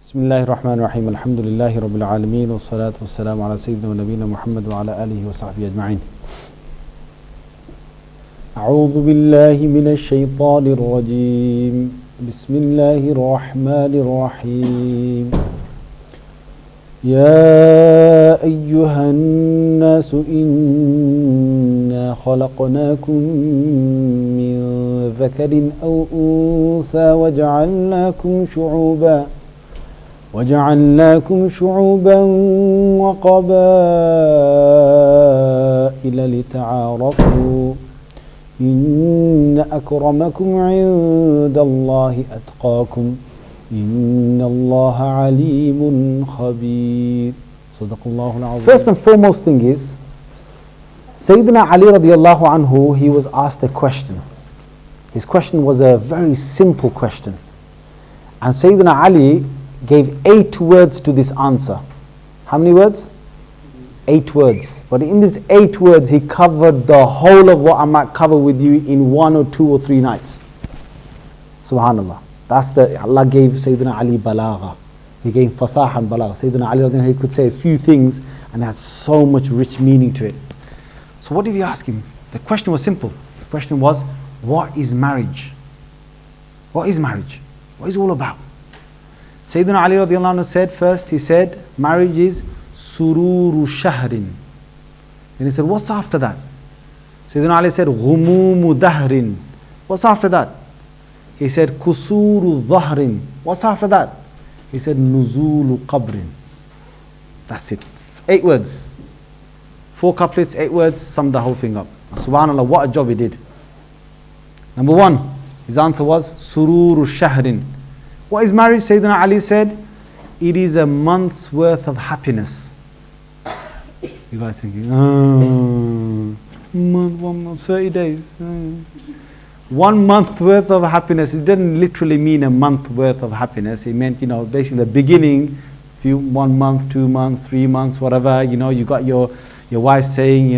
بسم الله الرحمن الرحيم الحمد لله رب العالمين والصلاة والسلام على سيدنا ونبينا محمد وعلى آله وصحبه أجمعين. أعوذ بالله من الشيطان الرجيم. بسم الله الرحمن الرحيم. يا أيها الناس إنا خلقناكم من ذكر أو أنثى وجعلناكم شعوبا وقبائل لتعارفوا إن أكرمكم عند الله أتقاكم إن الله عليم خبير. صدق الله العظيم. First and foremost thing is, Sayyidina Ali radiallahu anhu, he was asked a question. His question was a very simple question. And Sayyidina Ali gave 8 words to this answer. How many words? 8 words. But in these 8 words, he covered the whole of what I might cover with you in 1 or 2 or 3 nights. Subhanallah. Allah gave Sayyidina Ali balagha. He gave fasah and balagha. Sayyidina Ali, he could say a few things and it had so much rich meaning to it. So what did he ask him? The question was simple. The question was, what is marriage? What is marriage? What is it all about? Sayyidina Ali radiallahu anhu said first, he said, marriage is sururu shahrin. And he said, what's after that? Sayyidina Ali said, ghumumu dahrin. What's after that? He said, kusuru dhahrin. What's after that? He said, nuzulu qabrin. That's it. 8 words. 4 couplets, 8 words, summed the whole thing up. Subhanallah, what a job he did. Number 1, his answer was sururu shahrin. What is marriage? Sayyidina Ali said, it is a month's worth of happiness. You guys thinking, month, 1 month, 30 days. 1 month worth of happiness. It didn't literally mean a month worth of happiness. It meant, basically the beginning, 1 month, 2 months, 3 months, whatever, you got your wife saying,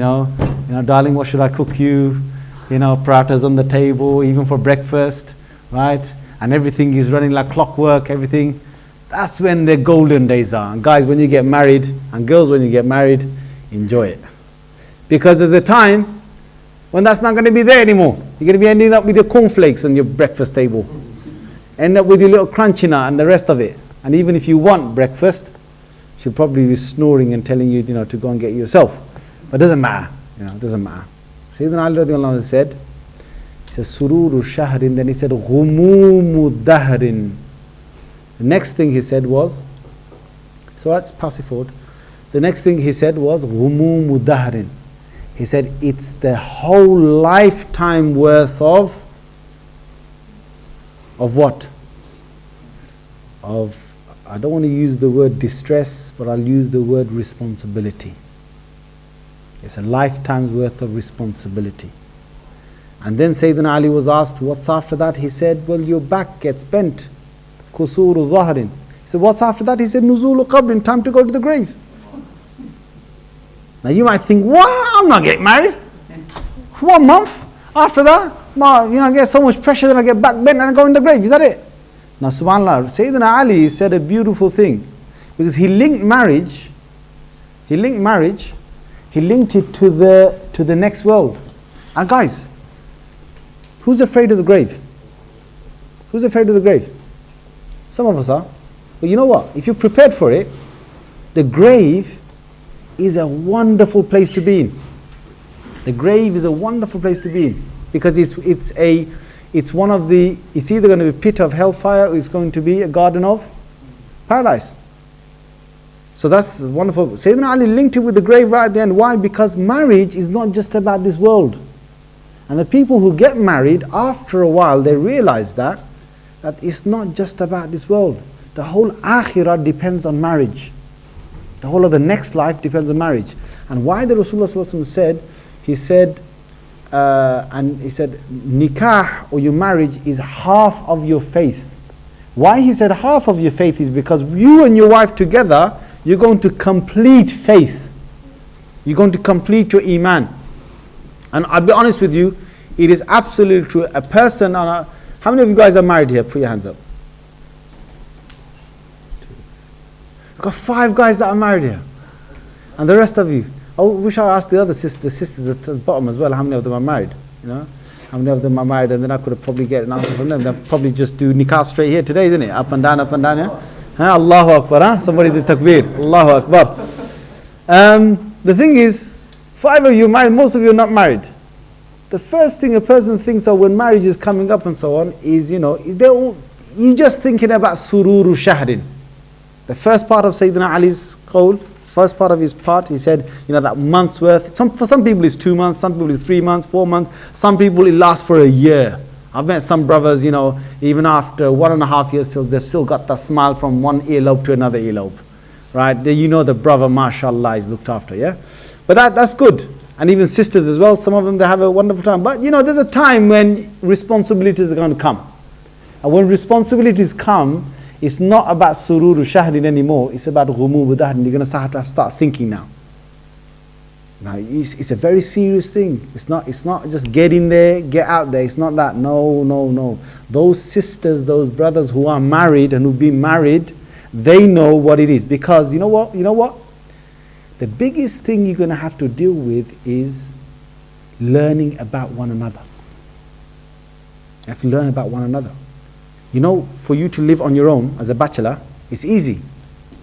darling, what should I cook you? Parathas on the table, even for breakfast, right? And everything is running like clockwork, everything. That's when the golden days are. And guys, when you get married, and girls, when you get married, enjoy it. Because there's a time when that's not going to be there anymore. You're going to be ending up with your cornflakes on your breakfast table. End up with your little crunchy nut and the rest of it. And even if you want breakfast, she'll probably be snoring and telling you, to go and get it yourself. But it doesn't matter. It doesn't matter. Sayyidina Ali radiallahu anhu said, he said, sururu shahrin, then he said, ghumumu dahrin. The next thing he said was, so let's pass it forward. The next thing he said was, ghumumu dahrin. He said, it's the whole lifetime worth of what? I don't want to use the word distress, but I'll use the word responsibility. It's a lifetime's worth of responsibility. And then Sayyidina Ali was asked, what's after that? He said, well, your back gets bent. Kusuru dhahrin. He said, what's after that? He said, nuzulu qabrin, time to go to the grave. Now you might think, what? I'm not getting married. 1 month after that, I get so much pressure that I get back bent and I go in the grave. Is that it? Now subhanAllah, Sayyidina Ali said a beautiful thing. Because he linked marriage, he linked it to the next world. And guys, who's afraid of the grave? Who's afraid of the grave? Some of us are. But you know what? If you're prepared for it, the grave is a wonderful place to be in. The grave is a wonderful place to be in. Because it's one of the, it's either going to be a pit of hellfire or it's going to be a garden of paradise. So that's wonderful. Sayyidina Ali linked it with the grave right at the end. Why? Because marriage is not just about this world. And the people who get married, after a while, they realize that it's not just about this world. The whole akhirah depends on marriage. The whole of the next life depends on marriage. And why the Rasulullah said, nikah or your marriage is half of your faith. Why he said half of your faith is because you and your wife together, you're going to complete faith. You're going to complete your iman. And I'll be honest with you, it is absolutely true. A person on a, how many of you guys are married here? Put your hands up. 2, Got 5 guys that are married here. And the rest of you. I wish I asked the sisters at the bottom as well, how many of them are married? You know? How many of them are married? And then I could have probably get an answer from them. They'll probably just do nikah straight here today, isn't it? Up and down, yeah? Allahu Akbar, huh? Somebody did takbir. Allahu Akbar. The thing is, 5 of you married, most of you are not married. The first thing a person thinks of when marriage is coming up and so on is, you're just thinking about sururu shahrin. The first part of Sayyidina Ali's qawl, first part of his part, he said, that month's worth. For some people it's 2 months, some people it's 3 months, 4 months. Some people it lasts for a year. I've met some brothers, even after 1.5 years, they've still got that smile from one earlobe to another earlobe. Right? The brother, mashallah, is looked after, yeah? But that's good. And even sisters as well, some of them, they have a wonderful time. But, there's a time when responsibilities are going to come. And when responsibilities come, it's not about sururu shahrin anymore. It's about ghumubu dahrin. You're going to have to start thinking now. Now, it's a very serious thing. It's not just get in there, get out there. It's not that. No. Those sisters, those brothers who are married and who've been married, they know what it is. Because you know what? The biggest thing you're going to have to deal with is learning about one another. You have to learn about one another. For you to live on your own as a bachelor, it's easy.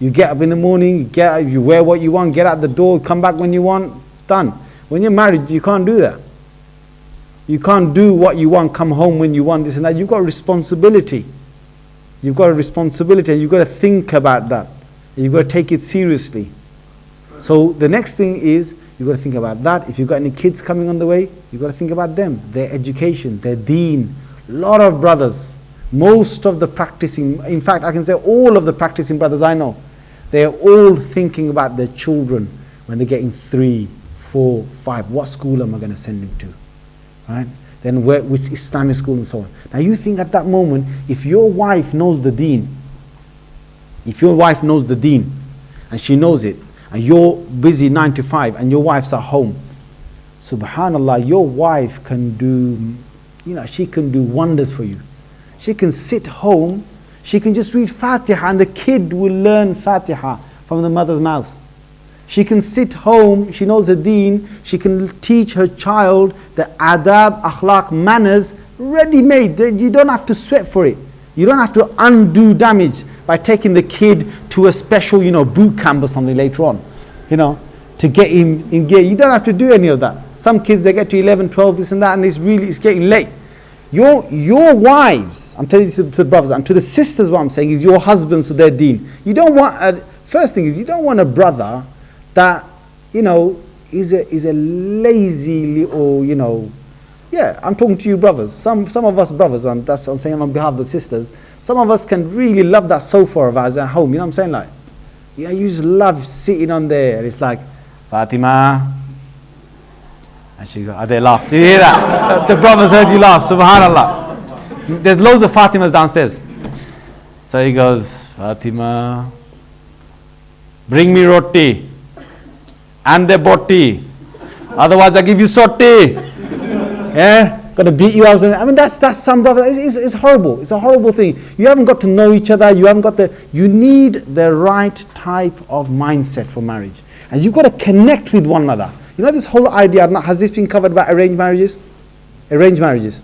You get up in the morning, you wear what you want, get out the door, come back when you want, done. When you're married, you can't do that. You can't do what you want, come home when you want, this and that. You've got a responsibility. You've got a responsibility, and you've got to think about that. You've got to take it seriously. So the next thing is, you've got to think about that. If you've got any kids coming on the way, you've got to think about them, their education, their deen. A lot of brothers, most of the practicing, in fact I can say all of the practicing brothers I know, they're all thinking about their children when they're getting 3, 4, 5. What school am I going to send them to? Right? Then which Islamic school and so on. Now you think at that moment, if your wife knows the deen, and she knows it, and you're busy 9 to 5 and your wife's at home, subhanallah, your wife can do, she can do wonders for you. She can sit home, she can just read Fatiha and the kid will learn Fatiha from the mother's mouth. She can sit home, she knows the deen, she can teach her child the adab, akhlaq, manners, ready-made. You don't have to sweat for it. You don't have to undo damage by taking the kid to a special, boot camp or something later on, to get him in gear. You don't have to do any of that. Some kids, they get to 11, 12, this and that, and it's getting late. Your wives, I'm telling you to the brothers, and to the sisters, what I'm saying is your husbands to their deen. You don't want, first thing is, you don't want a brother that, is a lazy or, yeah, I'm talking to you brothers. Some of us brothers, and that's what I'm saying on behalf of the sisters, some of us can really love that sofa of ours at home, what I'm saying? Like, you just love sitting on there, and it's like, Fatima, and she goes, they laugh. Did you hear that? The brothers heard you laugh, subhanallah. There's loads of Fatimas downstairs. So he goes, Fatima, bring me roti and the boti, otherwise I give you soti. Yeah, got to beat you up. I mean, that's some brother. It's horrible. It's a horrible thing. You haven't got to know each other. You need the right type of mindset for marriage, and you've got to connect with one another. This whole idea, has this been covered by arranged marriages? Arranged marriages.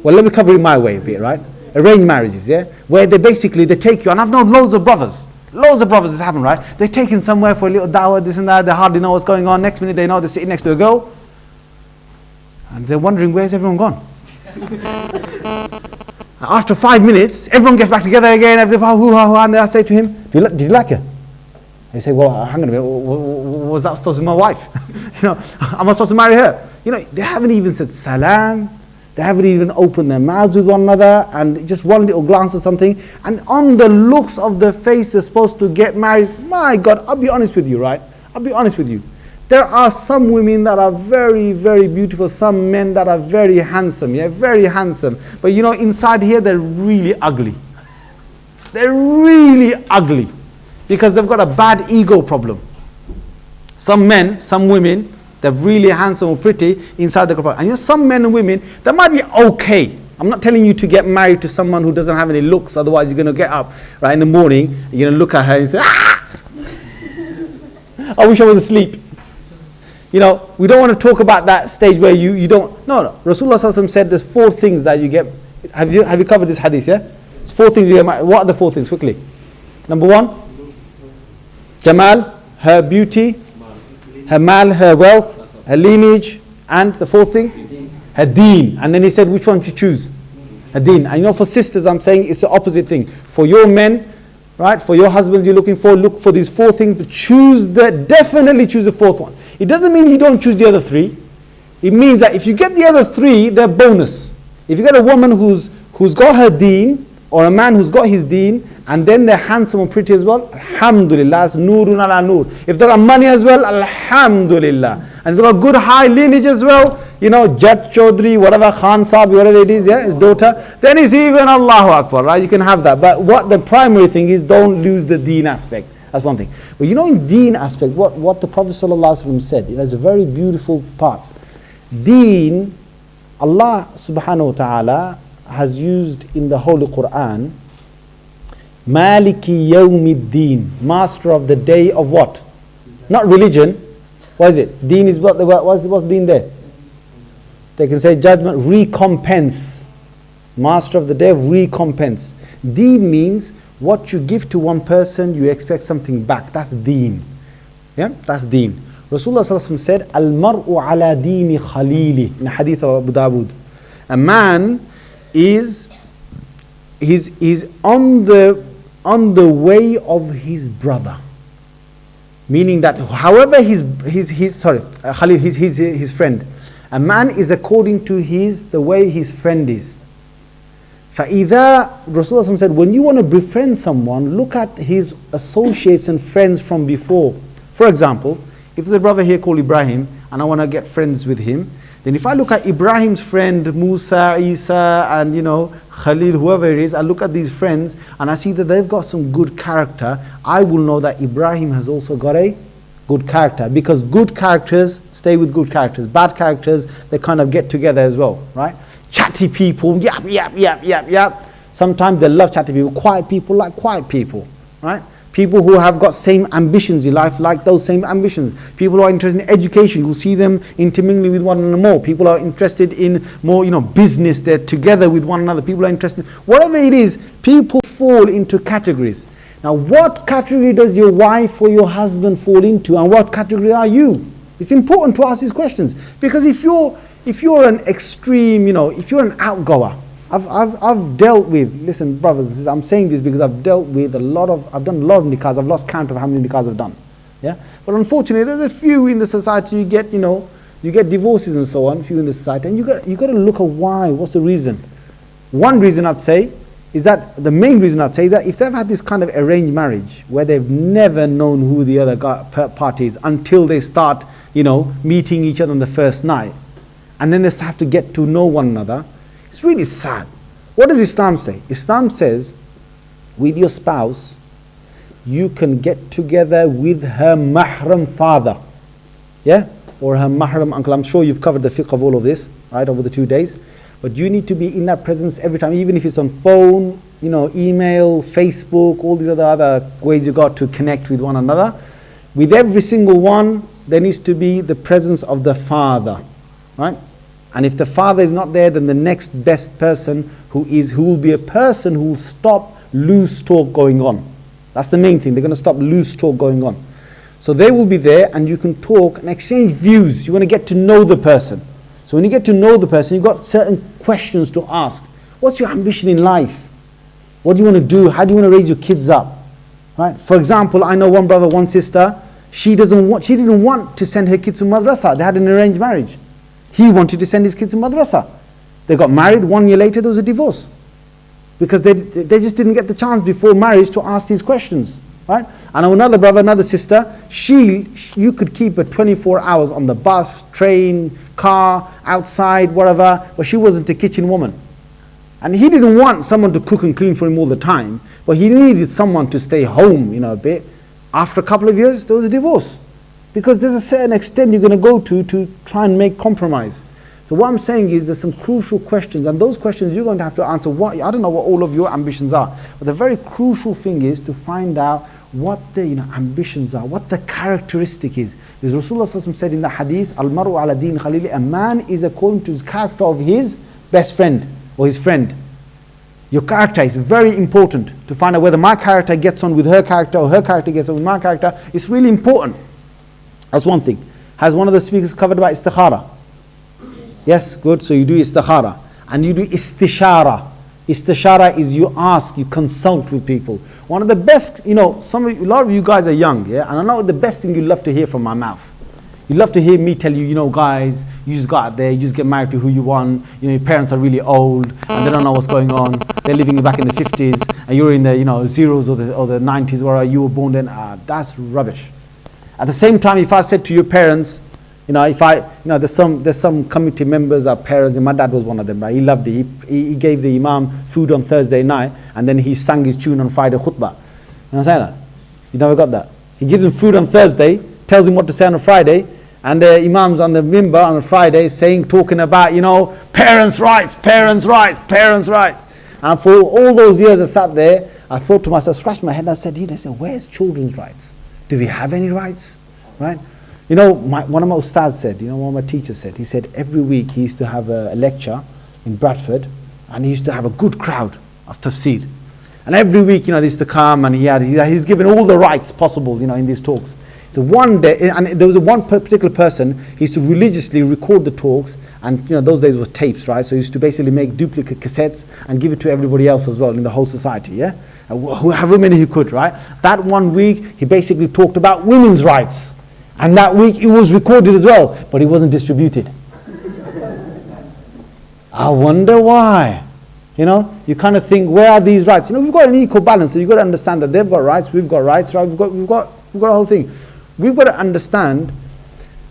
Well, let me cover it my way a bit, right? Arranged marriages, yeah, where they take you, and I've known loads of brothers this happen, right? They're taken somewhere for a little dawah, this and that. They hardly know what's going on. Next minute, they know they're sitting next to a girl. And they're wondering, where's everyone gone? After 5 minutes, everyone gets back together again, and I say to him, did you like her? They say, well, hang on a minute, was that supposed to be my wife? Am I supposed to marry her? They haven't even said salam, they haven't even opened their mouths with one another, and just one little glance or something, and on the looks of the face they're supposed to get married. My God, I'll be honest with you, right? I'll be honest with you. There are some women that are very, very beautiful, some men that are very handsome, very handsome. But inside here, they're really ugly. They're really ugly because they've got a bad ego problem. Some men, some women, they're really handsome or pretty inside the couple. And some men and women, they might be okay. I'm not telling you to get married to someone who doesn't have any looks, otherwise you're going to get up right in the morning, you're going to look at her and say, I wish I was asleep. You know, we don't want to talk about that stage where you don't. No. Rasulullah sallallahu alaihi wasallam said there's 4 things that you get. Have you covered this hadith? Yeah. It's 4 things you get married. What are the 4 things? Quickly. Number 1, Jamal, her beauty, her mal, her wealth, her lineage, and the 4th thing, her deen. And then he said, which one to choose? Her deen. And you know, for sisters, I'm saying it's the opposite thing. For your men, right? For your husbands, you're looking for, look for these 4 things, but definitely choose the 4th one. It doesn't mean you don't choose the other 3. It means that if you get the other 3, they're bonus. If you get a woman who's got her deen, or a man who's got his deen, and then they're handsome and pretty as well, alhamdulillah, it's nurun ala nur. If they got money as well, alhamdulillah. And if they got good high lineage as well, you know, Jat Chaudhry, whatever, Khan Saab, whatever it is, yeah, his daughter, then it's even Allahu Akbar, right? You can have that. But what the primary thing is, don't lose the deen aspect. That's one thing. But you know, in deen aspect, what the Prophet ﷺ said, it has a very beautiful part. Deen, Allah subhanahu wa ta'ala has used in the Holy Quran, Maliki Yawmiddin, master of the day of what? Not religion. What is it? Deen is what's deen there? They can say judgment, recompense. Master of the day of recompense. Deen means what you give to one person, you expect something back. That's deen. Yeah, that's deen. Rasulullah sallallahu alaihi wasallam said, "Al-mar'u ala dini khalili." In the hadith of Abu Dawood, a man is on the way of his brother, meaning that however his friend, a man is according to the way his friend is. فَإِذَا Rasulullah said, when you want to befriend someone, look at his associates and friends from before. For example, if there's a brother here called Ibrahim and I want to get friends with him, then if I look at Ibrahim's friend Musa, Isa, and Khalil, whoever it is, I look at these friends and I see that they've got some good character, I will know that Ibrahim has also got a good character, because good characters stay with good characters. Bad characters, they kind of get together as well, right? Chatty people, yap. Sometimes they love chatty people. Quiet people like quiet people, right? People who have got same ambitions in life like those same ambitions. People who are interested in education, you'll see them intermingling with one another more. People are interested in more, business, they're together with one another. People are interested, whatever it is, people fall into categories. Now, what category does your wife or your husband fall into, and what category are you? It's important to ask these questions, because if you're an extreme, if you're an outgoer, I've dealt with, listen brothers and sisters, I'm saying this because I've done a lot of nikahs, I've lost count of how many nikahs I've done. Yeah? But unfortunately there's a few in the society, you get divorces and so on, a few in the society, and you got to look at why, what's the reason. One reason I'd say is that, the main reason I'd say is that if they've had this kind of arranged marriage where they've never known who the other party is until they start, meeting each other on the first night, and then they have to get to know one another, it's really sad. What does Islam say? Islam says, with your spouse, you can get together with her mahram father, yeah, or her mahram uncle. I'm sure you've covered the fiqh of all of this, right, over the 2 days. But you need to be in that presence every time, even if it's on phone, email, Facebook, all these other ways you got to connect with one another. With every single one, there needs to be the presence of the father, right? And if the father is not there, then the next best person who will be a person who will stop loose talk going on. That's the main thing. They're going to stop loose talk going on. So they will be there, and you can talk and exchange views. You want to get to know the person. So when you get to know the person, you've got certain questions to ask. What's your ambition in life? What do you want to do? How do you want to raise your kids up? Right? For example, I know one brother, one sister, she didn't want to send her kids to madrasa. They had an arranged marriage. He wanted to send his kids to madrasa. They got married, 1 year later there was a divorce. Because they just didn't get the chance before marriage to ask these questions. Right? I know another brother, another sister, you could keep her 24 hours on the bus, train, car, outside, whatever, but she wasn't a kitchen woman. And he didn't want someone to cook and clean for him all the time, but he needed someone to stay home, a bit. After a couple of years, there was a divorce. Because there's a certain extent you're going to go to try and make compromise. So what I'm saying is there's some crucial questions, and those questions you're going to have to answer. I don't know what all of your ambitions are, but the very crucial thing is to find out what the ambitions are, what the characteristic is. As Rasulullah sallallahu alaihi wasallam said in the hadith, Al-maru ala din khalili, a man is according to his character of his best friend or his friend. Your character is very important to find out whether my character gets on with her character or her character gets on with my character. It's really important. That's one thing. Has one of the speakers covered about istikhara? Yes, good. So you do istikhara and you do istishara. Istishara is you ask, you consult with people. One of the best, a lot of you guys are young, yeah, and I know the best thing you love to hear from my mouth. You love to hear me tell you, guys, you just go out there, you just get married to who you want. Your parents are really old and they don't know what's going on. They're living back in the 50s and you're in the zeros or the 90s where you were born then. That's rubbish. At the same time, if I said to your parents, there's some committee members, our parents, and my dad was one of them, right? He loved it. He gave the imam food on Thursday night and then he sang his tune on Friday khutbah. You know what I'm saying? That? You never got that? He gives him food on Thursday, tells him what to say on a Friday, and the imam's on the mimbar on a Friday talking about, parents' rights, parents' rights, parents' rights. And for all those years I sat there, I thought to myself, scratched my head, and I said, where's children's rights? Do we have any rights? Right? One of my ustads said, one of my teachers said, he said every week he used to have a lecture in Bradford and he used to have a good crowd of tafsir. And every week, they used to come and he's given all the rights possible, in these talks. So one day, and there was one particular person, he used to religiously record the talks, and those days was tapes, right? So he used to basically make duplicate cassettes and give it to everybody else as well in the whole society, yeah? However many he could, right? That one week, he basically talked about women's rights. And that week it was recorded as well, but it wasn't distributed. I wonder why. You kind of think, where are these rights? We've got an equal balance, so you've got to understand that they've got rights, we've got rights, right? We've got a whole thing. We've got to understand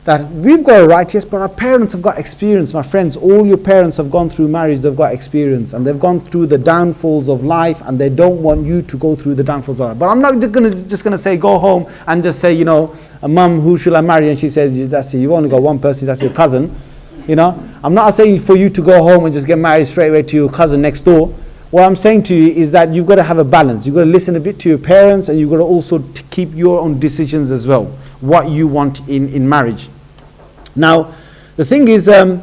that we've got a right, yes, but our parents have got experience. My friends, all your parents have gone through marriage, they've got experience, and they've gone through the downfalls of life, and they don't want you to go through the downfalls of life. But I'm not just gonna say, go home and just say, Mum, who should I marry? And she says, that's it, you've only got one person, that's your cousin. I'm not saying for you to go home and just get married straight away to your cousin next door. What I'm saying to you is that you've got to have a balance. You've got to listen a bit to your parents, and you've got to also keep your own decisions as well, what you want in marriage. Now, the thing is, the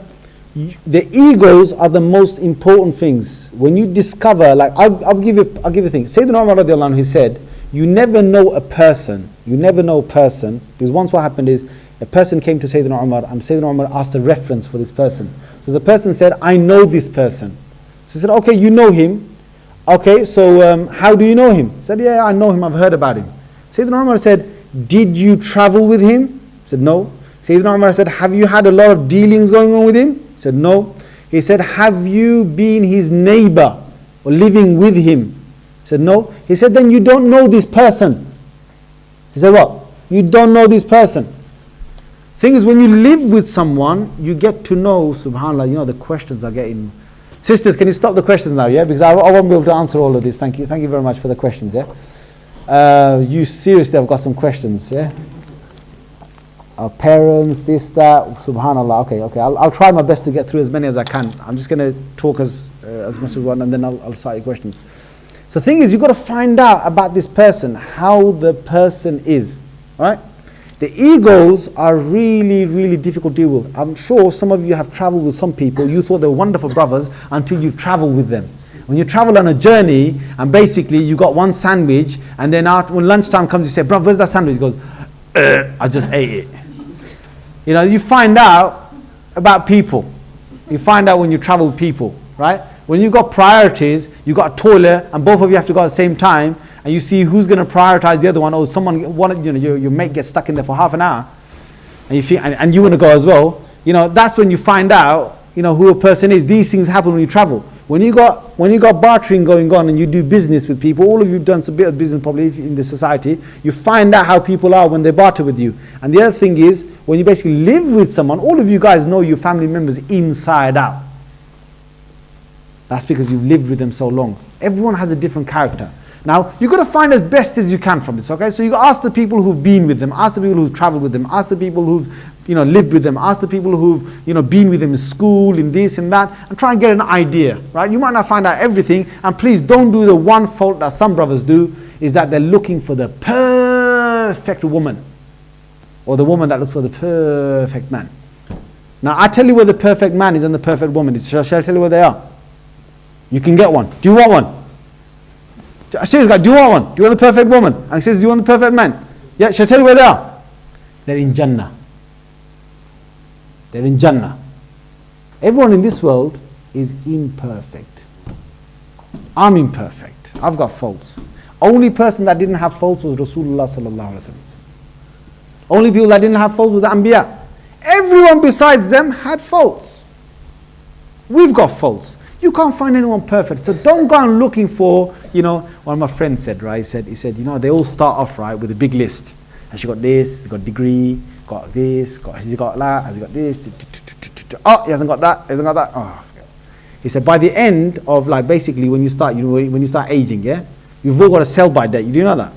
egos are the most important things. When you discover, I'll give you a thing. Sayyidina Umar radiallahu anhu, he said, you never know a person, because once what happened is, a person came to Sayyidina Umar, and Sayyidina Umar asked a reference for this person. So the person said, I know this person. So he said, okay, you know him. Okay, so how do you know him? He said, yeah, I know him, I've heard about him. Sayyidina Umar said, did you travel with him? He said, no. Sayyidina Umar said, have you had a lot of dealings going on with him? He said, no. He said, have you been his neighbor or living with him? He said, no. He said, then you don't know this person. He said, what? You don't know this person. Thing is, when you live with someone, you get to know, subhanAllah, the questions are getting... Sisters, can you stop the questions now, yeah? Because I won't be able to answer all of this. Thank you very much for the questions, yeah? You seriously have got some questions, yeah? Our parents, this, that, subhanAllah. Okay, I'll try my best to get through as many as I can. I'm just going to talk as much as I want, and then I'll start your questions. So the thing is, you've got to find out about this person, how the person is, right? The egos are really, really difficult to deal with. I'm sure some of you have traveled with some people, you thought they were wonderful brothers until you travel with them. When you travel on a journey and basically you got one sandwich, and then when lunchtime comes you say, bro, where's that sandwich? He goes, I just ate it. You find out about people. You find out when you travel with people, right? When you got priorities, you got a toilet and both of you have to go at the same time, and you see who's going to prioritize the other one, or your mate gets stuck in there for half an hour, and you feel, and you want to go as well. That's when you find out, who a person is. These things happen when you travel. When you got bartering going on and you do business with people, all of you've done a bit of business probably in the society, you find out how people are when they barter with you. And the other thing is, when you basically live with someone, all of you guys know your family members inside out. That's because you've lived with them so long. Everyone has a different character. Now, you've got to find as best as you can from this, okay? So you ask the people who've been with them, ask the people who've traveled with them, ask the people who've lived with them, ask the people who've been with them in school, in this and that, and try and get an idea, right? You might not find out everything, and please don't do the one fault that some brothers do, is that they're looking for the perfect woman, or the woman that looks for the perfect man. Now I tell you where the perfect man is and the perfect woman is. Shall I tell you where they are? You can get one. Do you want one? Seriously, do you want one? Do you want the perfect woman? And he says, do you want the perfect man? Yeah, shall I tell you where they are? They're in Jannah. They're in Jannah. Everyone in this world is imperfect. I'm imperfect. I've got faults. Only person that didn't have faults was Rasulullah sallallahu alaihi wasallam. Only people that didn't have faults were the Anbiya. Everyone besides them had faults. We've got faults. You can't find anyone perfect. So don't go on looking for, one of my friends said, right? He said, they all start off, right, with a big list. And she got this, he got degree, got this, he's got that, has he got this? Oh, he hasn't got that, Oh. He said, by the end of, basically when you start, when you start aging, yeah? You've all got a sell-by date. You do know that?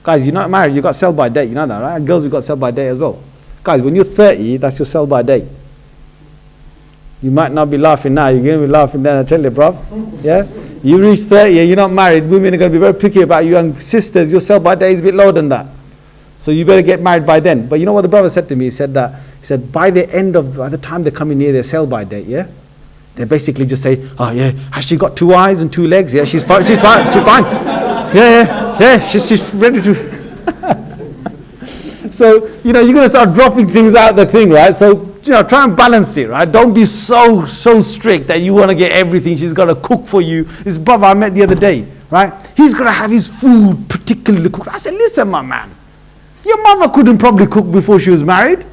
Guys, you're not married, you've got sell-by date. You know that, right? And girls, you've got sell-by date as well. Guys, when you're 30, that's your sell-by date. You might not be laughing now, you're going to be laughing then, I tell you, bruv. Yeah? You reach 30 and you're not married, women are going to be very picky about you, and sisters, your sell-by date is a bit lower than that. So you better get married by then. But you know what the brother said to me? He said by the time they're coming near their sell-by date, yeah? They basically just say, oh yeah, has she got 2 eyes and 2 legs? Yeah, she's fine, she's fine. Yeah, she's ready to... So, you're going to start dropping things out the thing, right? So, try and balance it, right? Don't be so strict that you want to get everything. She's got to cook for you. This brother I met the other day, right? He's got to have his food particularly cooked. I said, listen, my man, your mother couldn't probably cook before she was married.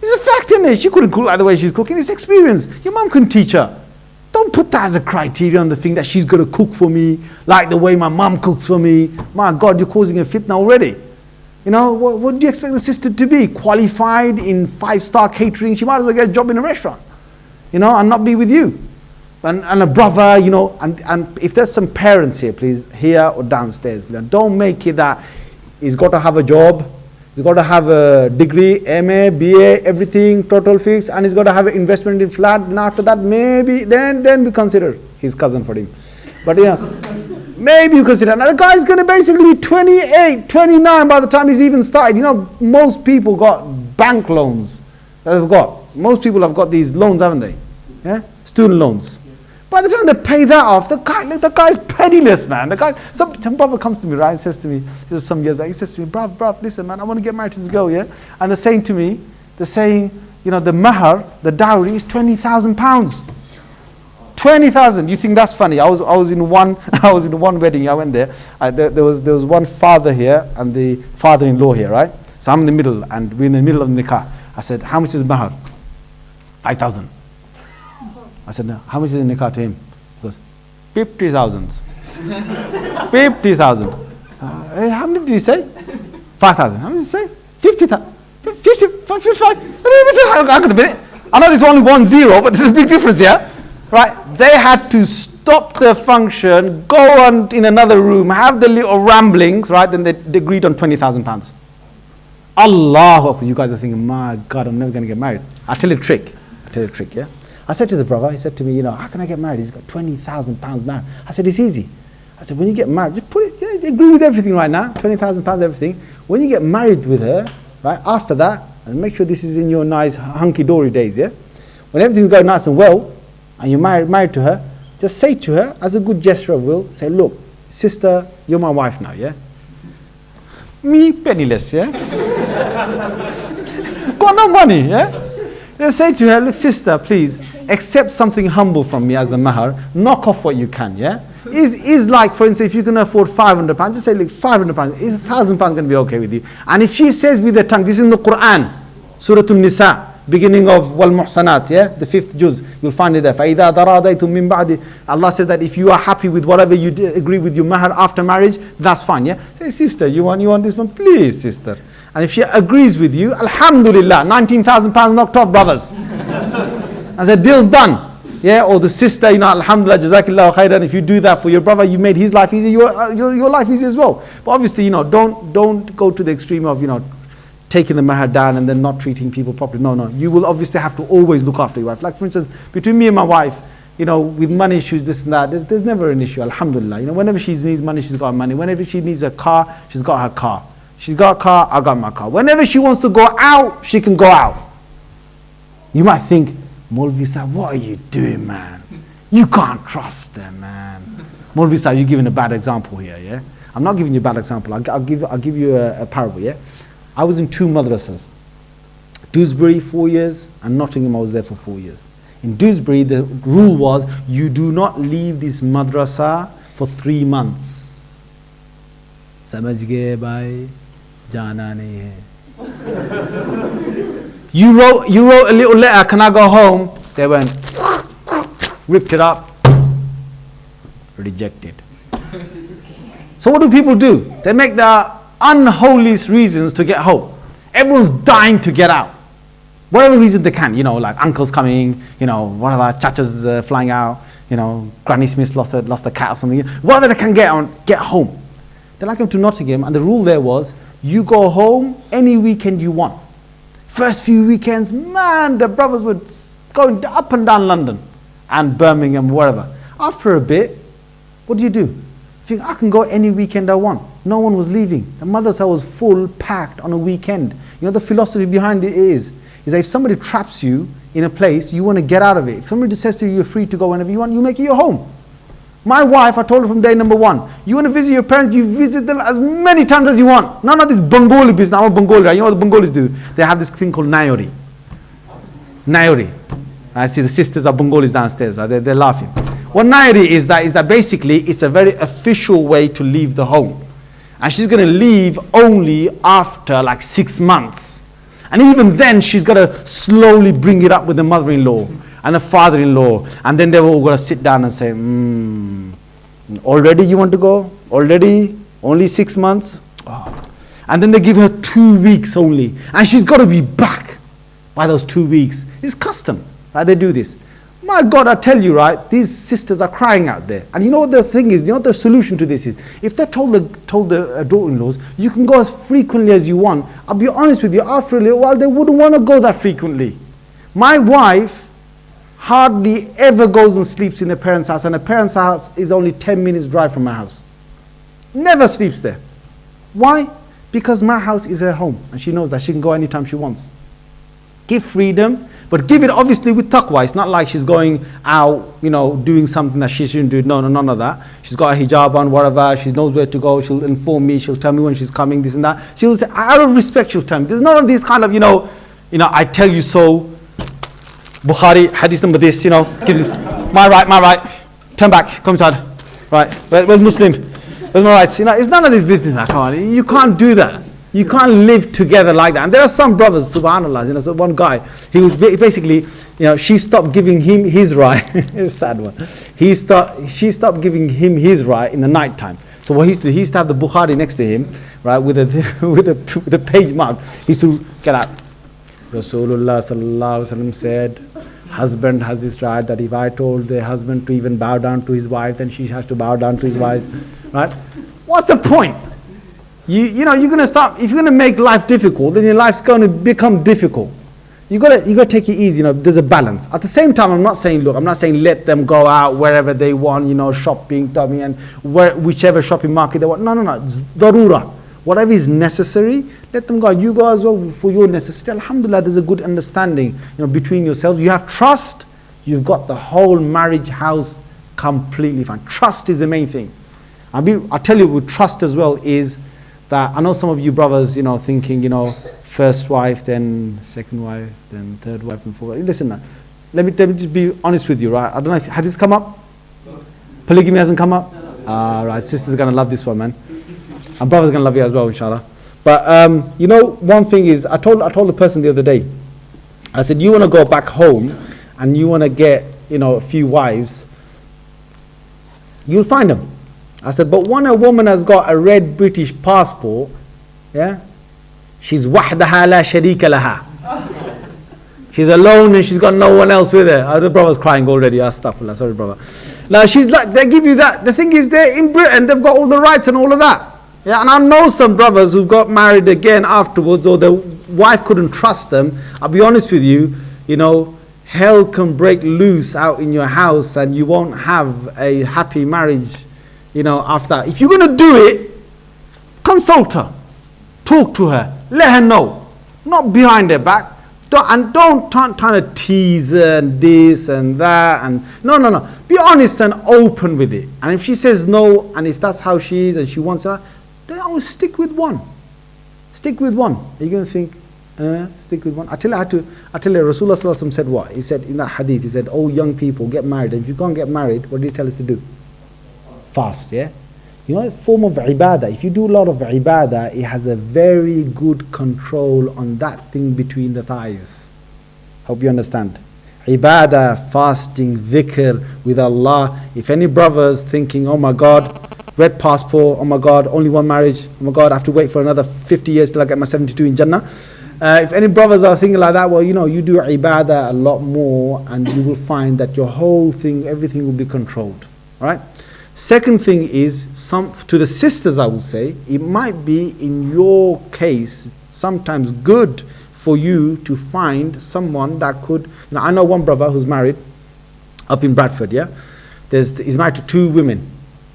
It's a fact, isn't it? She couldn't cook like the way she's cooking. It's experience. Your mom couldn't teach her. Don't put that as a criteria on the thing that she's going to cook for me like the way my mom cooks for me. My God, you're causing a fitna already. What do you expect the sister to be? Qualified in 5-star catering? She might as well get a job in a restaurant, and not be with you. And a brother, and if there's some parents here, please, here or downstairs, don't make it that he's got to have a job, he's got to have a degree, MA, BA, everything, total fix, and he's got to have an investment in flat, and after that, maybe, then we consider his cousin for him. But maybe you consider. Now the guy's going to basically be 28, 29 by the time he's even started. Most people got bank loans that they've got. Most people have got these loans, haven't they? Yeah? Student loans. By the time they pay that off, the guy's penniless, man. Some brother comes to me, right, and says to me, this was some years back, he says to me, bruv, listen, man, I want to get married to this girl, yeah? And they're saying to me, the mahar, the dowry is £20,000. 20,000. You think that's funny? I was in one wedding. I went there. There was one father here and the father-in-law here, right? So I'm in the middle, and we're in the middle of the nikah. I said, how much is the mahar? 5,000. I said, no. How much is the nikah to him? He goes, 50,000. 50,000. How many did he say? 5,000. How many did he say? 50,000. 55. I could have been it. I know there's only 1 0, but there's a big difference here. Right, they had to stop the function, go on in another room, have the little ramblings, right? Then they agreed on £20,000. Allahu Akbar, you guys are thinking, my God, I'm never going to get married. I'll tell you a trick, yeah? I said to the brother, he said to me, how can I get married? He's got £20,000 married. I said, it's easy. I said, when you get married, just put it, yeah, agree with everything right now, £20,000 everything. When you get married with her, right, after that, and make sure this is in your nice hunky-dory days, yeah? When everything's going nice and well, and you're married to her, just say to her, as a good gesture of will, say, look, sister, you're my wife now, yeah? Me, penniless, yeah? Got no money, yeah? Then say to her, look, sister, please, accept something humble from me as the mahar, knock off what you can, yeah? Is like, for instance, if you can afford £500, just say, look, £500, is £1,000 going to be okay with you? And if she says with her tongue, this is in the Quran, Surah An-Nisa, beginning of Wal Muhsanat, yeah, the 5th juz, you'll find it there. فَإِذَا تَرَاضَيْتُم مِّن بَعْدِ. Allah said that if you are happy with whatever you agree with your mahar after marriage, that's fine, yeah. Say, sister, you want this one? Please, sister. And if she agrees with you, alhamdulillah, £19,000 knocked off, brothers. I said, deal's done. Yeah, or the sister, alhamdulillah, jazakillahu khairan, if you do that for your brother, you made his life easy, your life easy as well. But obviously, don't go to the extreme of, taking the mahar down and then not treating people properly. No. You will obviously have to always look after your wife. Like, for instance, between me and my wife, with money issues, this and that. There's never an issue, alhamdulillah. Whenever she needs money, she's got money. Whenever she needs a car, she's got her car. She's got a car, I got my car. Whenever she wants to go out, she can go out. You might think, Maulvi Sahib, what are you doing, man? You can't trust them, man. Maulvi Sahib, you're giving a bad example here, yeah? I'm not giving you a bad example. I'll give you a parable, yeah? I was in 2 madrasas. Dewsbury 4 years, and Nottingham I was there for 4 years. In Dewsbury, the rule was you do not leave this madrasa for 3 months. Samajh gaye bhai, jana nahi hai. You wrote a little letter, can I go home? They went, ripped it up, rejected. So what do people do? They make the unholiest reasons to get home. Everyone's dying to get out. Whatever reason they can, like uncle's coming, whatever, chachas flying out, Granny Smith lost a cat or something. Whatever they can get home. Then I came to Nottingham, and the rule there was, you go home any weekend you want. First few weekends, man, the brothers were going up and down London and Birmingham, wherever. After a bit, what do? You think, I can go any weekend I want. No one was leaving. The madrasa was full, packed on a weekend. The philosophy behind it is that if somebody traps you in a place, you want to get out of it. If somebody just says to you, you're free to go whenever you want, you make it your home. My wife, I told her from day number 1, you want to visit your parents, you visit them as many times as you want. None of this Bengali business. I'm a Bengali, right? You know what the Bengalis do? They have this thing called Nayori. Nayori. I see the sisters are Bengalis downstairs. They're laughing. What Nayori is that basically it's a very official way to leave the home. And she's going to leave only after like 6 months. And even then, she's got to slowly bring it up with the mother-in-law and the father-in-law. And then they've all got to sit down and say, already you want to go? Already? Only 6 months? Oh. And then they give her 2 weeks only. And she's got to be back by those 2 weeks. It's custom, right? They do this. My God, I tell you, right, these sisters are crying out there. And you know what the thing is? You know what the solution to this is? If they told the daughter-in-laws, you can go as frequently as you want. I'll be honest with you, after a little while, they wouldn't want to go that frequently. My wife hardly ever goes and sleeps in her parents' house, and her parents' house is only 10 minutes drive from my house. Never sleeps there. Why? Because my house is her home, and she knows that she can go anytime she wants. Give freedom, but give it obviously with taqwa. It's not like she's going out, doing something that she shouldn't do. No, none of that. She's got a hijab on, whatever. She knows where to go. She'll inform me. She'll tell me when she's coming, this and that. She'll say, out of respect, she'll tell me. There's none of these kind of, I tell you so. Bukhari, hadith number this, my right. Turn back, come inside. Right, where's Muslim? Where's my rights? It's none of this business, man. Come on, you can't do that. You can't live together like that. And there are some brothers, subhanAllah, so one guy, he was basically, she stopped giving him his right. It's a sad one. She stopped giving him his right in the night time. So what he used to have the Bukhari next to him, right, with a page mark. He used to get out. Rasulullah sallallahu alaihi wasallam said, husband has this right that if I told the husband to even bow down to his wife, then she has to bow down to his wife, right? What's the point? You're going to start, if you're going to make life difficult, then your life's going to become difficult. You got to take it easy, there's a balance. At the same time, I'm not saying let them go out wherever they want, shopping, and whichever shopping market they want. No, it's darura. Whatever is necessary, let them go. You go as well for your necessity. Alhamdulillah, there's a good understanding, between yourselves. You have trust, you've got the whole marriage house completely fine. Trust is the main thing. I'll tell you with trust as well is that I know some of you brothers, thinking, first wife, then second wife, then third wife, and fourth. Listen, man, let me just be honest with you, right? I don't know if had this come up. Polygamy hasn't come up. Right, sisters are gonna love this one, man, and brothers are gonna love you as well, inshallah. But one thing is, I told the person the other day, I said, you want to go back home, and you want to get, a few wives, you'll find them. I said, but when a woman has got a red British passport, yeah, she's wahdaha la sharika laha. She's alone and she's got no one else with her. The brother's crying already. Astaghfirullah, sorry brother. Now she's like, they give you that. The thing is, they're in Britain, they've got all the rights and all of that. Yeah, and I know some brothers who got married again afterwards, or the wife couldn't trust them. I'll be honest with you, hell can break loose out in your house and you won't have a happy marriage, after that. If you're going to do it, consult her, talk to her, let her know, not behind her back. Don't try to tease her and this and that, and no. Be honest and open with it. And if she says no, and if that's how she is and she wants that, then I'll stick with one. Stick with one. You're going to think, stick with one. I tell you, Rasulullah Sallallahu Alaihi Wasallam said what? He said in that hadith, he said, oh young people, get married. And if you can't get married, what did he tell us to do? Fast, yeah? A form of ibadah. If you do a lot of ibadah, it has a very good control on that thing between the thighs. Hope you understand. Ibadah, fasting, dhikr with Allah. If any brothers thinking, oh my God, red passport, oh my God, only one marriage, oh my God, I have to wait for another 50 years till I get my 72 in Jannah. If any brothers are thinking like that, well, you do ibadah a lot more and you will find that your whole thing, everything will be controlled. Right? Second thing is, to the sisters I will say, it might be in your case sometimes good for you to find someone that could, I know one brother who's married up in Bradford, yeah? He's married to two women,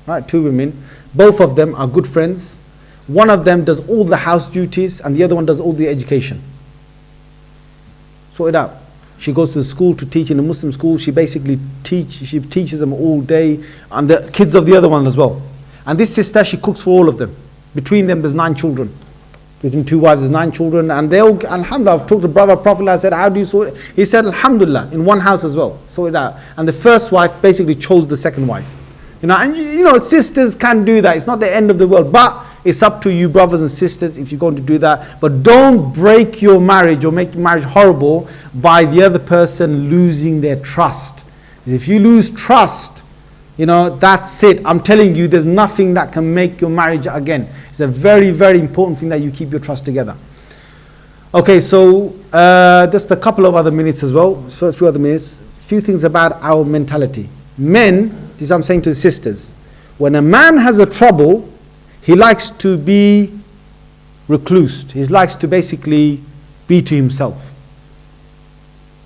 right? Two women. Both of them are good friends. One of them does all the house duties and the other one does all the education. Sort it out. She goes to the school to teach in a Muslim school. She basically teaches them all day, and the kids of the other one as well. And this sister, she cooks for all of them. Between them, there's 9 children. Between 2 wives, there's 9 children, and they all, alhamdulillah, I've talked to brother Prophet, I said, how do you sort it? He said, alhamdulillah, in one house as well, sort it out. And the first wife basically chose the second wife. Sisters can do that. It's not the end of the world, but it's up to you, brothers and sisters, if you're going to do that. But don't break your marriage or make your marriage horrible by the other person losing their trust. If you lose trust, that's it. I'm telling you, there's nothing that can make your marriage again. It's a very, very important thing that you keep your trust together. Okay, so just a couple of other minutes as well. A few other minutes. A few things about our mentality. Men, this I'm saying to the sisters, when a man has a trouble, he likes to be reclused. He likes to basically be to himself.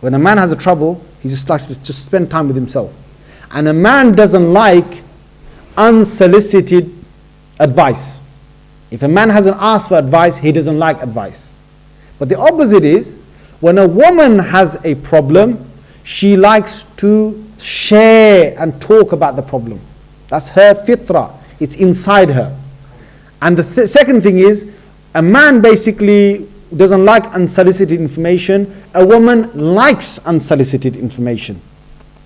When a man has a trouble, he just likes to just spend time with himself. And a man doesn't like unsolicited advice. If a man hasn't asked for advice, he doesn't like advice. But the opposite is, when a woman has a problem, she likes to share and talk about the problem. That's her fitrah. It's inside her. And the second thing is, a man basically doesn't like unsolicited information. A woman likes unsolicited information.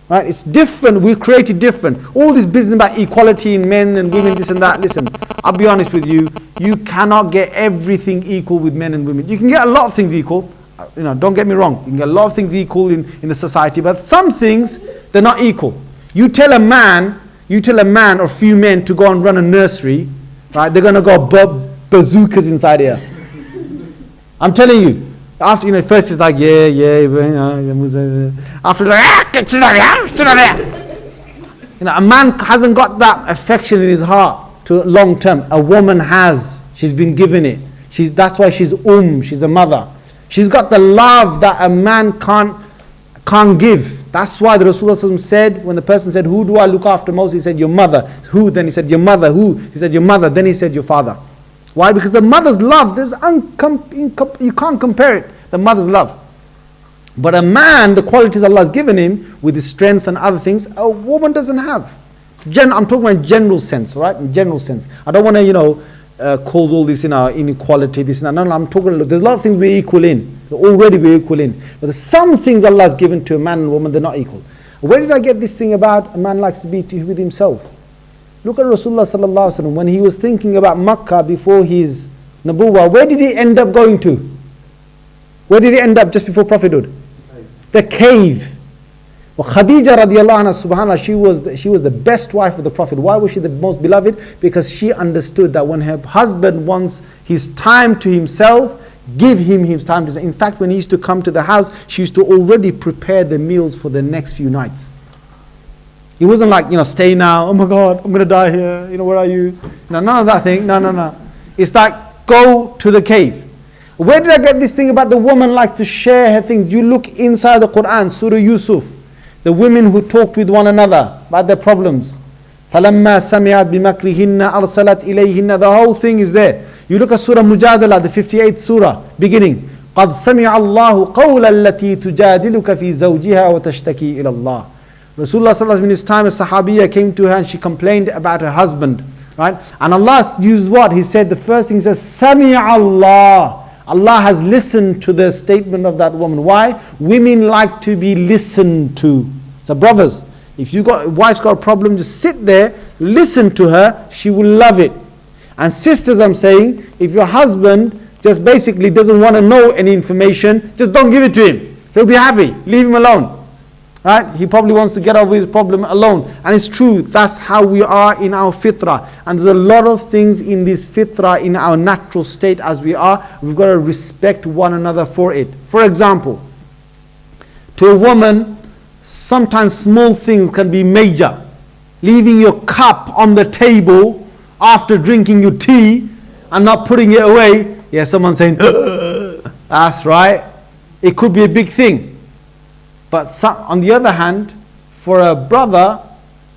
Right? It's different. We created different. All this business about equality in men and women, this and that. Listen, I'll be honest with you. You cannot get everything equal with men and women. You can get a lot of things equal. Don't get me wrong. You can get a lot of things equal in the society. But some things, they're not equal. You tell a man or a few men to go and run a nursery, right? They're going to go bazookas inside here. I'm telling you. After, first it's like, after a man hasn't got that affection in his heart to long term. A woman has. She's been given it. That's why she's she's a mother. She's got the love that a man can't give. That's why the Rasulullah said, when the person said, who do I look after most? He said, your mother. Who? Then he said, your mother. Who? He said, your mother. Then he said, your father. Why? Because the mother's love, you can't compare it. The mother's love. But a man, the qualities Allah has given him, with his strength and other things, a woman doesn't have. I'm talking about general sense, right? In general sense. I don't want to, cause all this inequality, this and that. No, I'm talking, there's a lot of things we're equal in. Already we're equal in. But there's some things Allah has given to a man and a woman, they're not equal. Where did I get this thing about a man likes to be with himself? Look at Rasulullah Sallallahu Alaihi Wasallam. When he was thinking about Makkah before his Nabuwah, where did he end up going to? Where did he end up just before prophethood? The cave. Well, Khadija radiallahu anha, subhanAllah, she was the best wife of the Prophet. Why was she the most beloved? Because she understood that when her husband wants his time to himself, give him his time to himself. In fact, when he used to come to the house, she used to already prepare the meals for the next few nights. It wasn't like, stay now, oh my God, I'm going to die here, where are you? None of that thing, no. It's like, go to the cave. Where did I get this thing about the woman like to share her things? You look inside the Quran, Surah Yusuf, the women who talked with one another about their problems. فَلَمَّا سَمِعَتْ بِمَكْرِهِنَّ أَرْسَلَتْ إِلَيْهِنَّ. The whole thing is there. You look at Surah Mujadala, the 58th surah, beginning. قَدْ سَمِعَ اللَّهُ قَوْلَ الَّتِي تُجَادِلُكَ فِي زَوْجِهَا وَتَشْتَكِي إِلَى اللَّهِ. Rasulullah sallallahu alaihi wasallam in his time, a Sahabiya came to her and she complained about her husband. Right? And Allah used what? He said, the first thing he says, سَمِعَ اللَّهُ. Allah has listened to the statement of that woman. Why? Women like to be listened to. So brothers, if wife's got a problem, just sit there, listen to her, she will love it. And sisters, I'm saying, if your husband just basically doesn't want to know any information, just don't give it to him. He'll be happy. Leave him alone. Right? He probably wants to get over his problem alone. And it's true, that's how we are in our fitrah. And there's a lot of things in this fitrah, in our natural state as we are. We've got to respect one another for it. For example, to a woman, sometimes small things can be major. Leaving your cup on the table after drinking your tea and not putting it away. Yeah, someone saying, that's right. It could be a big thing. But on the other hand, for a brother,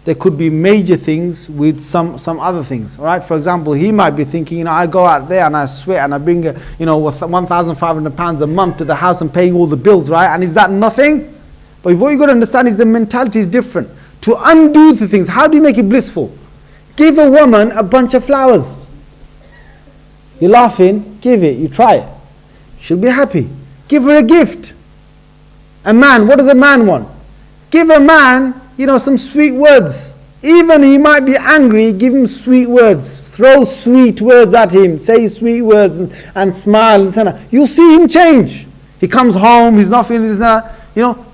there could be major things with some other things. All right? For example, he might be thinking, I go out there and I sweat and I bring, £1,500 a month to the house and paying all the bills, right? And is that nothing? But what you've got to understand is the mentality is different. To undo the things, how do you make it blissful? Give a woman a bunch of flowers. You're laughing, give it, you try it. She'll be happy. Give her a gift. A man, what does a man want? Give a man, some sweet words. Even he might be angry, give him sweet words. Throw sweet words at him. Say sweet words and smile. You'll see him change. He comes home, he's not feeling this,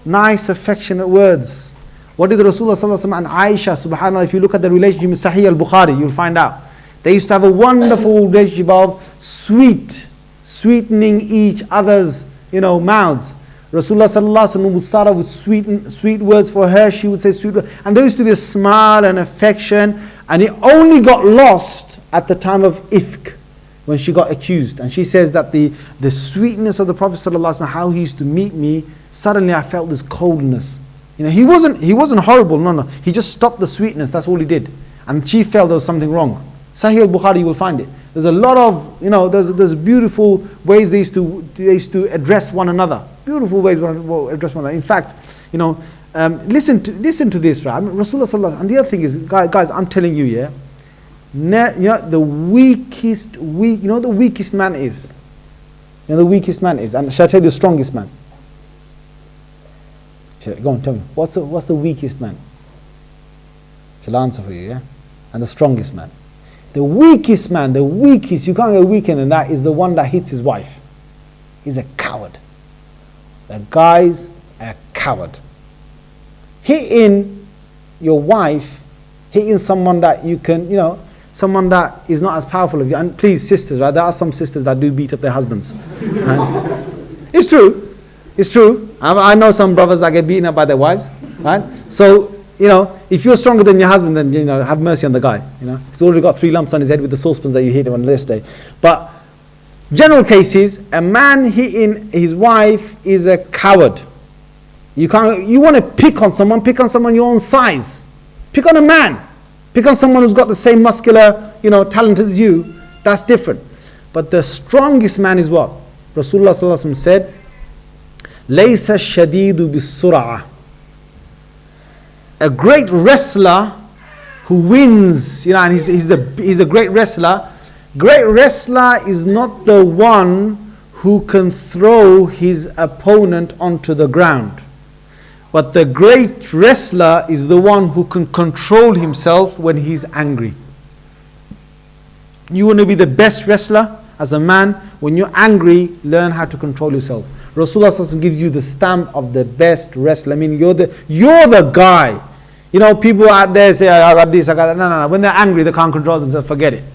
nice, affectionate words. What did Rasulullah sallallahu alaihi wasallam and Aisha, subhanAllah, if you look at the relationship in Sahih al-Bukhari, you'll find out. They used to have a wonderful relationship of sweetening each other's, mouths. Rasulullah sallallahu alaihi wasallam would start off with sweet words for her. She would say sweet words. And there used to be a smile and affection. And it only got lost at the time of ifk, when she got accused. And she says that the sweetness of the Prophet sallallahu alaihi wasallam, how he used to meet me, suddenly I felt this coldness. He wasn't horrible, no. He just stopped the sweetness, that's all he did. And she felt there was something wrong. Sahih al-Bukhari, you will find it. There's a lot of, there's beautiful ways they used to address one another. Beautiful ways to address one another. In fact, listen to this, right? Rasulullah sallallahu alaihi wasallam. And the other thing is, guys, I'm telling you, yeah. The weakest man is. The weakest man is. And shall I tell you the strongest man? Go on, tell me. What's the weakest man? Shall I answer for you, yeah? And the strongest man. The weakest man, you can't get weaker than that, is the one that hits his wife. He's a coward. The guy's a coward. Hitting your wife, hitting someone that you can, someone that is not as powerful as you. And please, sisters, right? There are some sisters that do beat up their husbands. Right? It's true. It's true. I know some brothers that get beaten up by their wives. Right? So, if you're stronger than your husband, then have mercy on the guy. He's already got 3 lumps on his head with the saucepans that you hit him on this day. But general cases, a man hitting his wife is a coward. You want to pick on someone your own size. Pick on a man. Pick on someone who's got the same muscular, talent as you. That's different. But the strongest man is what? Rasulullah sallallahu alaihi wasallam said, "Laysa shadidu bis-sur'ah." A great wrestler who wins, and he's a great wrestler. Great wrestler is not the one who can throw his opponent onto the ground. But the great wrestler is the one who can control himself when he's angry. You want to be the best wrestler as a man? When you're angry, learn how to control yourself. Rasulullah gives you the stamp of the best wrestler. I mean, you're the guy. People out there say, I got this, I got that. No. When they're angry, they can't control themselves. Forget it.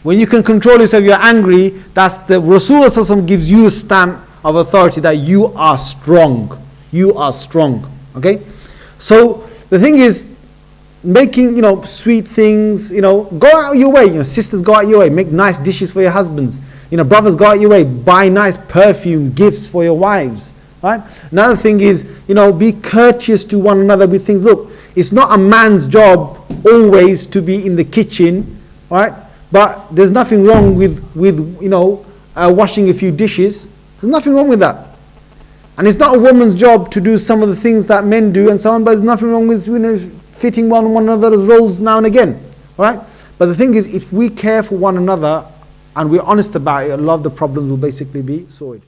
When you can control yourself, you're angry. That's the Rasulullah gives you a stamp of authority that you are strong. You are strong. Okay? So the thing is, making sweet things. Go out your way. Sisters, go out your way. Make nice dishes for your husbands. brothers, go out your way, buy nice perfume, gifts for your wives, right? Another thing is, be courteous to one another with things. Look, it's not a man's job always to be in the kitchen, right? But there's nothing wrong with washing a few dishes. There's nothing wrong with that. And it's not a woman's job to do some of the things that men do and so on, but there's nothing wrong with fitting one another's roles now and again, right? But the thing is, if we care for one another and we're honest about it, a lot of the problems will basically be sorted.